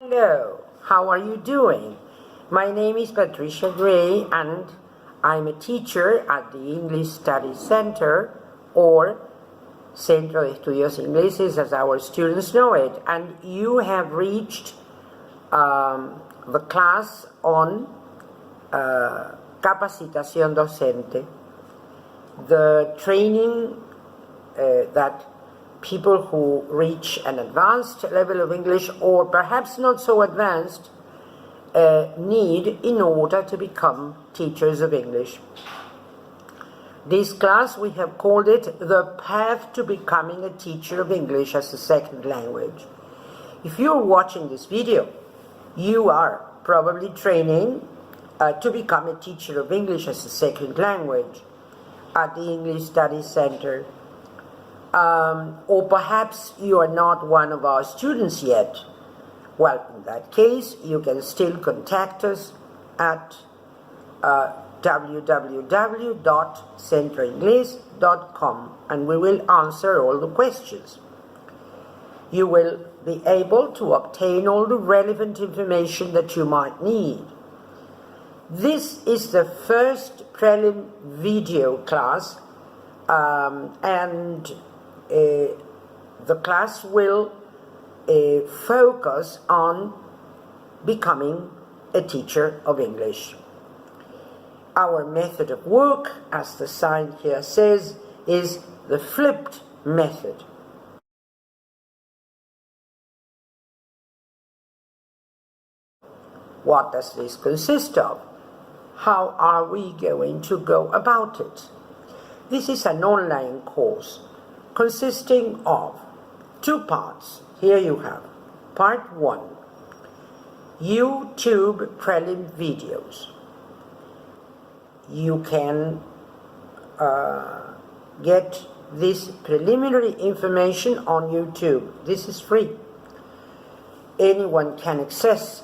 Hello, how are you doing? My name is Patricia Gray and I'm a teacher at the English Studies Center, or Centro de Estudios Ingleses as our students know it, and you have reached the class on Capacitación Docente, the training that people who reach an advanced level of English, or perhaps not so advanced, need in order to become teachers of English. This class, we have called it The Path to Becoming a Teacher of English as a Second Language. If you're watching this video, you are probably training to become a teacher of English as a second language at the English Studies Center. Or perhaps you are not one of our students yet. Well, in that case, you can still contact us at www.centroingles.com and we will answer all the questions. You will be able to obtain all the relevant information that you might need. This is the first Prelim video class, and the class will focus on becoming a teacher of English. Our method of work, as the sign here says, is the flipped method. What does this consist of? How are we going to go about it? This is an online course consisting of two parts. Here you have part 1, YouTube Prelim videos. You can get this preliminary information on YouTube. This is free. Anyone can access.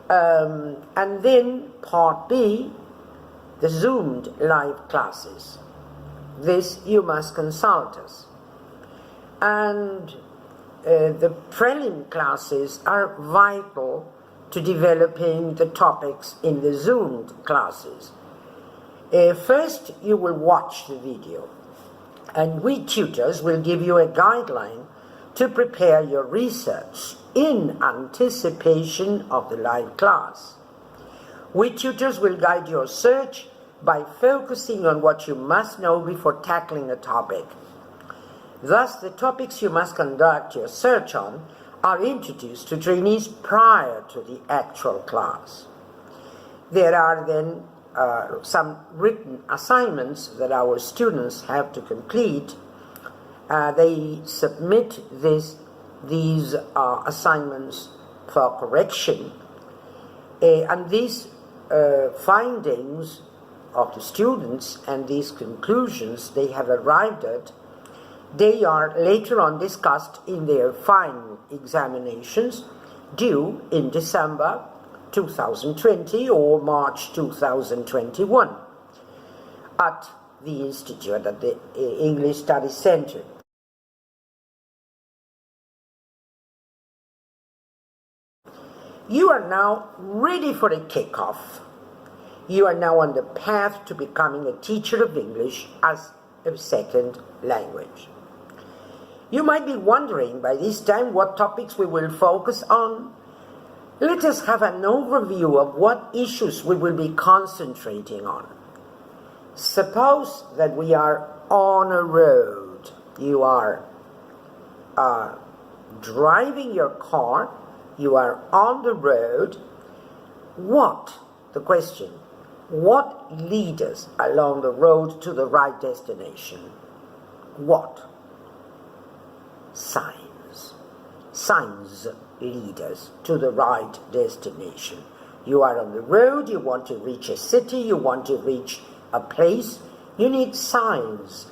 And then part B, the Zoomed live classes. This you must consult us. And the Prelim classes are vital to developing the topics in the Zoomed classes. First, you will watch the video, and we tutors will give you a guideline to prepare your research in anticipation of the live class. We tutors will guide your search by focusing on what you must know before tackling a topic. Thus, the topics you must conduct your search on are introduced to trainees prior to the actual class. There are then some written assignments that our students have to complete. They submit these assignments for correction, and these findings of the students and these conclusions they have arrived at, they are later on discussed in their final examinations due in December 2020 or March 2021 at the Institute, at the English Studies Center. You are now ready for a kickoff. You are now on the path to becoming a teacher of English as a second language. You might be wondering by this time what topics we will focus on. Let us have an overview of what issues we will be concentrating on. Suppose that we are on a road. You are driving your car. You are on the road. The question, what leads us along the road to the right destination? What? Signs. Signs lead us to the right destination. You are on the road, you want to reach a city, you want to reach a place. You need signs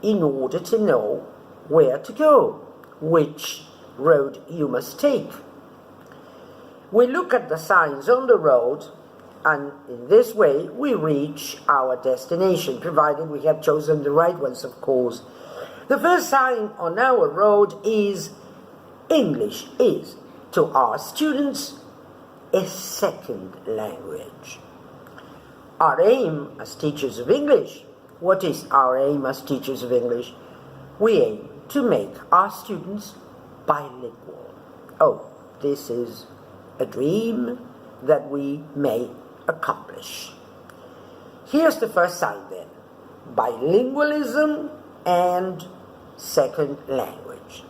in order to know where to go, which road you must take. We look at the signs on the road, and in this way we reach our destination, provided we have chosen the right ones, of course. The first sign on our road is English is to our students a second language. Our aim as teachers of English, what is our aim as teachers of English? We aim to make our students bilingual. Oh, this is a dream that we may accomplish. Here's the first sign then: bilingualism and second language.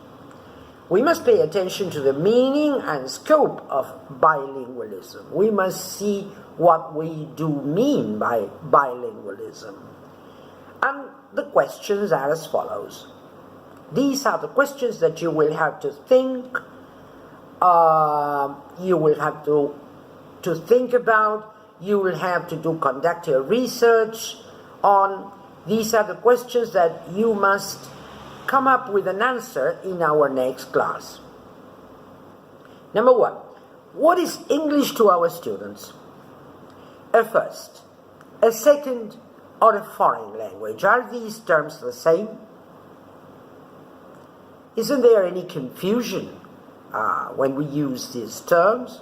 We must pay attention to the meaning and scope of bilingualism. We must see what we do mean by bilingualism. And the questions are as follows. These are the questions that you will have to think, you will have to think about, you will have to conduct your research on. These are the questions that you must come up with an answer in our next class. Number one, what is English to our students? A first, a second, or a foreign language? Are these terms the same? Isn't there any confusion when we use these terms?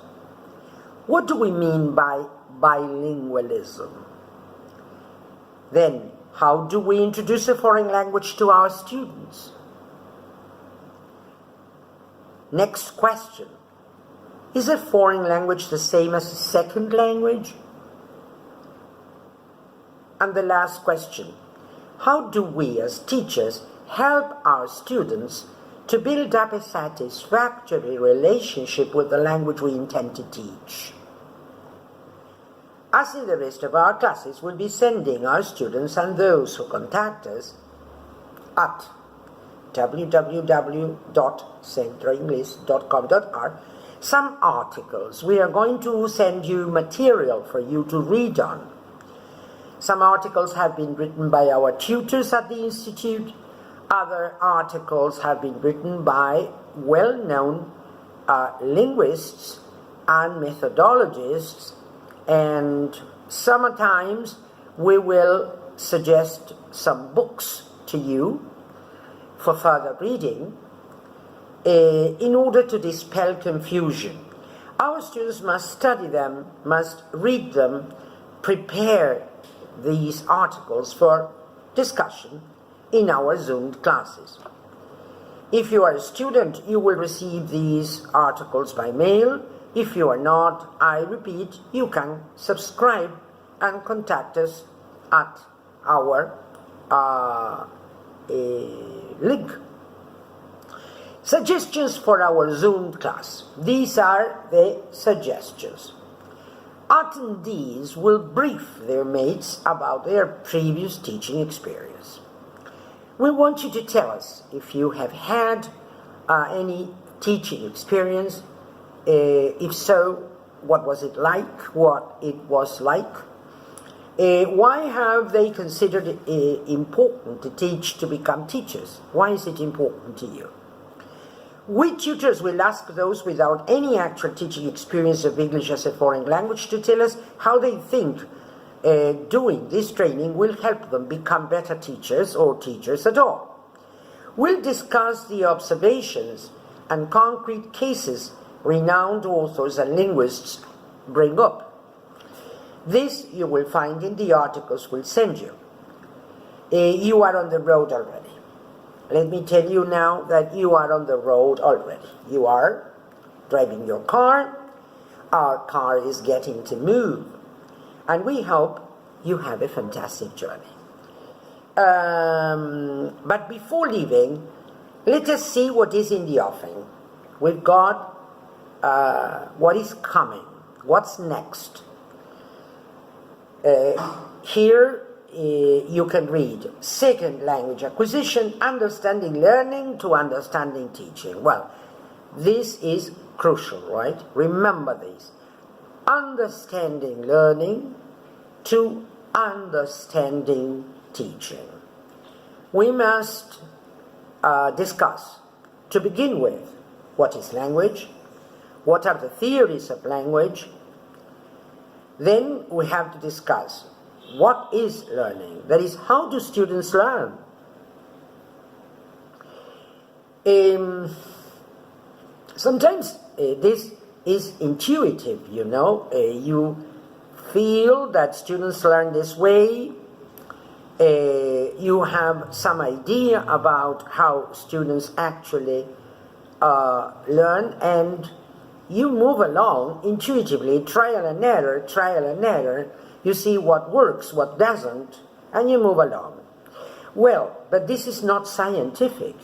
What do we mean by bilingualism? Then, how do we introduce a foreign language to our students? Next question. Is a foreign language the same as a second language? And the last question. How do we as teachers help our students to build up a satisfactory relationship with the language we intend to teach? As in the rest of our classes, we'll be sending our students and those who contact us at www.centroingles.com.ar some articles. We are going to send you material for you to read on. Some articles have been written by our tutors at the Institute. Other articles have been written by well-known linguists and methodologists, and sometimes we will suggest some books to you for further reading in order to dispel confusion. Our students must study them, must read them, prepare these articles for discussion in our Zoom classes. If you are a student, you will receive these articles by mail. If you are not, I repeat, you can subscribe and contact us at our link. Suggestions for our Zoom class. These are the suggestions. Attendees will brief their mates about their previous teaching experience. We want you to tell us if you have had any teaching experience. If so, what was it like? What it was like? Why have they considered it important to teach to become teachers? Why is it important to you? We tutors will ask those without any actual teaching experience of English as a foreign language to tell us how they think doing this training will help them become better teachers or teachers at all. We'll discuss the observations and concrete cases renowned authors and linguists bring up. This you will find in the articles we'll send you. You are on the road already. Let me tell you now that you are on the road already. You are driving your car. Our car is getting to move. And we hope you have a fantastic journey. But before leaving, let us see what is in the offing. We've got what is coming, what's next. Here you can read second language acquisition, understanding learning to understanding teaching. Well, this is crucial, right? Remember this. Understanding learning to understanding teaching. We must discuss, to begin with, what is language, what are the theories of language. Then we have to discuss what is learning, that is, how do students learn. Sometimes this is intuitive, you know. You feel that students learn this way. You have some idea about how students actually learn, and you move along intuitively, trial and error. You see what works, what doesn't, and you move along. Well, but this is not scientific.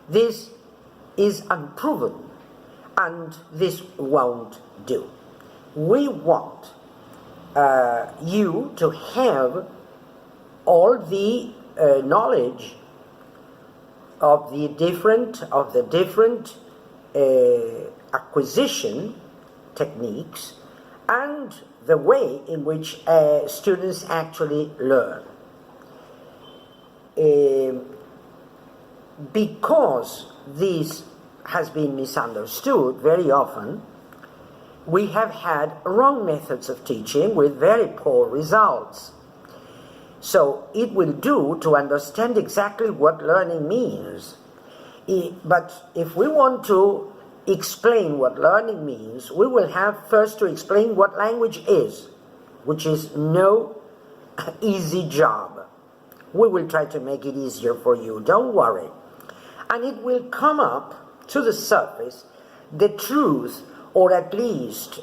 This is unproven, and this won't do. We want you to have all the knowledge of the different acquisition techniques and the way in which students actually learn. Because this has been misunderstood very often, we have had wrong methods of teaching with very poor results. So it will do to understand exactly what learning means. But if we want to explain what learning means, we will have first to explain what language is, which is no easy job. We will try to make it easier for you, don't worry. And it will come up to the surface the truth, or at least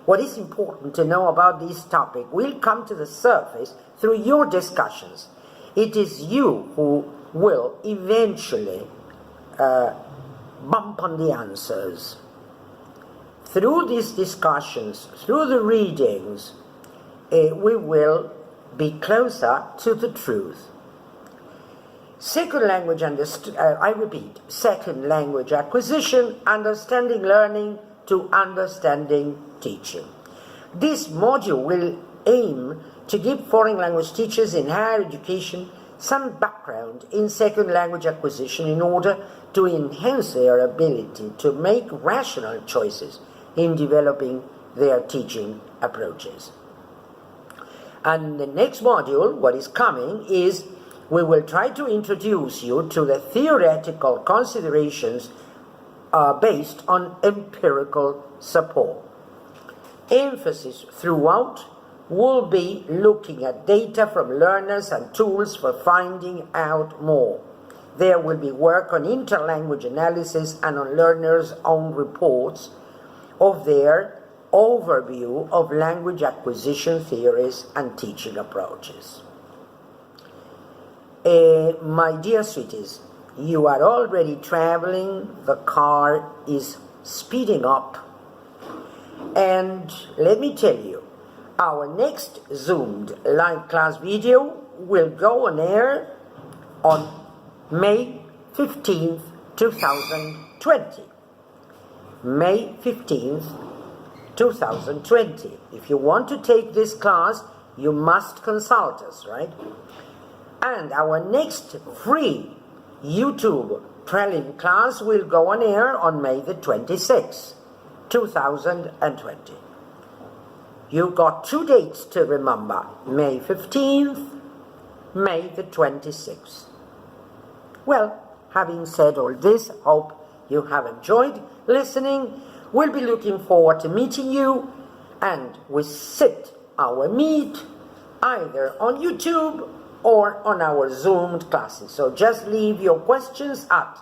what is important to know about this topic will come to the surface through your discussions. It is you who will eventually bump on the answers. Through these discussions, through the readings, we will be closer to the truth. Second language, I repeat, second language acquisition, understanding learning to understanding teaching. This module will aim to give foreign language teachers in higher education some background in second language acquisition in order to enhance their ability to make rational choices in developing their teaching approaches. And the next module, what is coming, is we will try to introduce you to the theoretical considerations based on empirical support. Emphasis throughout will be looking at data from learners and tools for finding out more. There will be work on interlanguage analysis and on learners' own reports of their overview of language acquisition theories and teaching approaches. My dear sweeties, you are already traveling, the car is speeding up, and let me tell you, our next Zoomed live class video will go on air on May 15th, 2020. May 15th, 2020. If you want to take this class, you must consult us, right? And our next free YouTube Prelim class will go on air on May the 26th, 2020. You got 2 dates to remember, May 15th, May the 26th. Well, having said all this, hope you have enjoyed listening. We'll be looking forward to meeting you, and we sit our meet either on YouTube or on our Zoomed classes. So just leave your questions at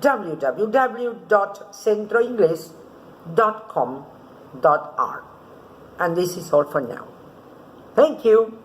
www.centroingles.com.ar. And this is all for now. Thank you.